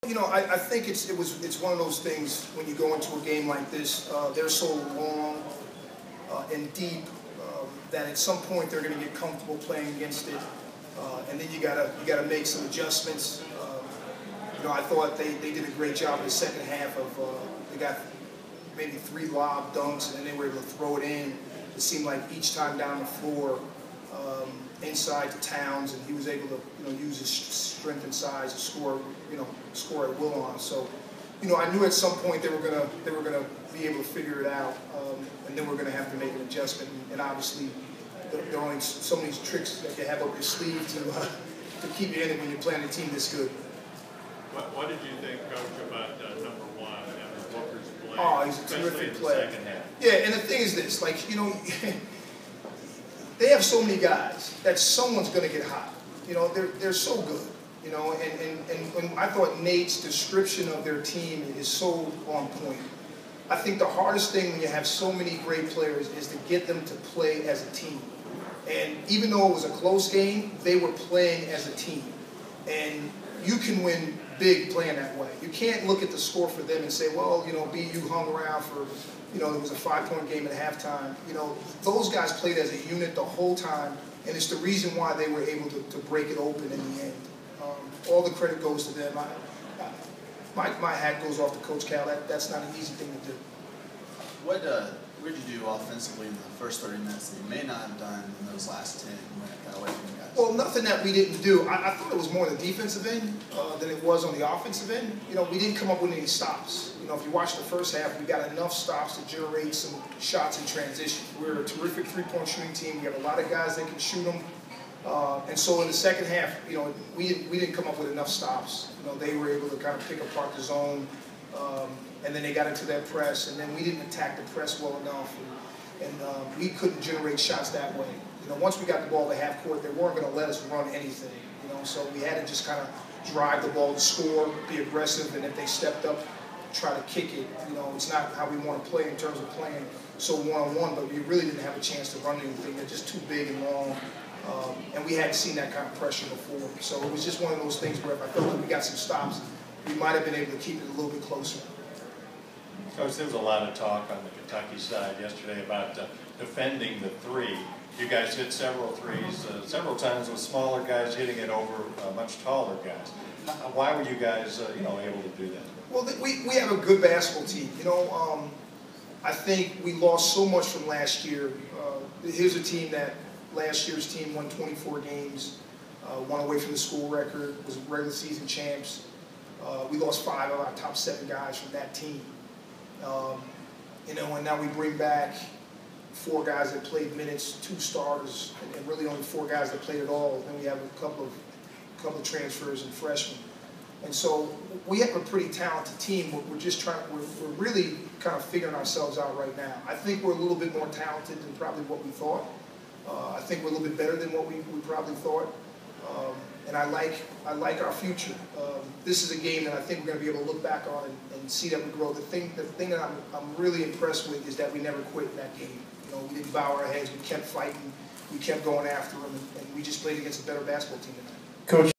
You know, I think it's one of those things when you go into a game like this. They're so long and deep that at some point they're going to get comfortable playing against it, and then you gotta make some adjustments. You know, I thought they did a great job in the second half of they got maybe 3 lob dunks, and then they were able to throw it in. It seemed like each time down the floor, inside to Towns, and he was able to use his strength and size to score at will on us. So, I knew at some point they were gonna be able to figure it out, and then we're gonna have to make an adjustment. And obviously, there are only so many tricks that you have up your sleeve to keep you in it when you're playing a team this good. What did you think, Coach, about number 1, Evan Booker's play? Oh, he's a terrific player. Second half. Yeah, and the thing is this, they have so many guys that someone's going to get hot. They're so good. And I thought Nate's description of their team is so on point. I think the hardest thing when you have so many great players is to get them to play as a team. And even though it was a close game, they were playing as a team. And you can win big playing that way. You can't look at the score for them and say, well, BU hung around for, there was a 5-point game at halftime. Those guys played as a unit the whole time, and it's the reason why they were able to break it open in the end. All the credit goes to them. My hat goes off to Coach Cal. That's not an easy thing to do. What did you do offensively in the first 30 minutes that you may not have done in those last 10 when it got away from you guys? Well, nothing that we didn't do. I thought it was more on the defensive end than it was on the offensive end. We didn't come up with any stops. If you watch the first half, we got enough stops to generate some shots in transition. We're a terrific 3-point shooting team. We have a lot of guys that can shoot them. And so in the second half, we didn't come up with enough stops. They were able to kind of pick apart the zone, and then they got into that press, and then we didn't attack the press well enough, and we couldn't generate shots that way. Once we got the ball to half court, they weren't going to let us run anything. So we had to just kind of drive the ball to score, be aggressive, and if they stepped up, try to kick it. It's not how we want to play in terms of playing so one-on-one, but we really didn't have a chance to run anything. They're just too big and long. And we hadn't seen that kind of pressure before. So it was just one of those things where if I felt like we got some stops, we might have been able to keep it a little bit closer. Coach, there was a lot of talk on the Kentucky side yesterday about defending the 3. You guys hit several threes, several times with smaller guys hitting it over much taller guys. Why were you guys, able to do that? Well, we have a good basketball team. I think we lost so much from last year. Here's a team that last year's team won 24 games, won away from the school record, was regular season champs. We lost 5 of our top 7 guys from that team. And now we bring back 4 guys that played minutes, 2 starters, and really only 4 guys that played at all. Then we have a couple of transfers and freshmen. And so we have a pretty talented team. We're just we're really kind of figuring ourselves out right now. I think we're a little bit more talented than probably what we thought. I think we're a little bit better than what we probably thought. And I like our future. This is a game that I think we're going to be able to look back on and see that we grow. The thing that I'm really impressed with is that we never quit in that game. We didn't bow our heads. We kept fighting. We kept going after them, and we just played against a better basketball team tonight. Coach.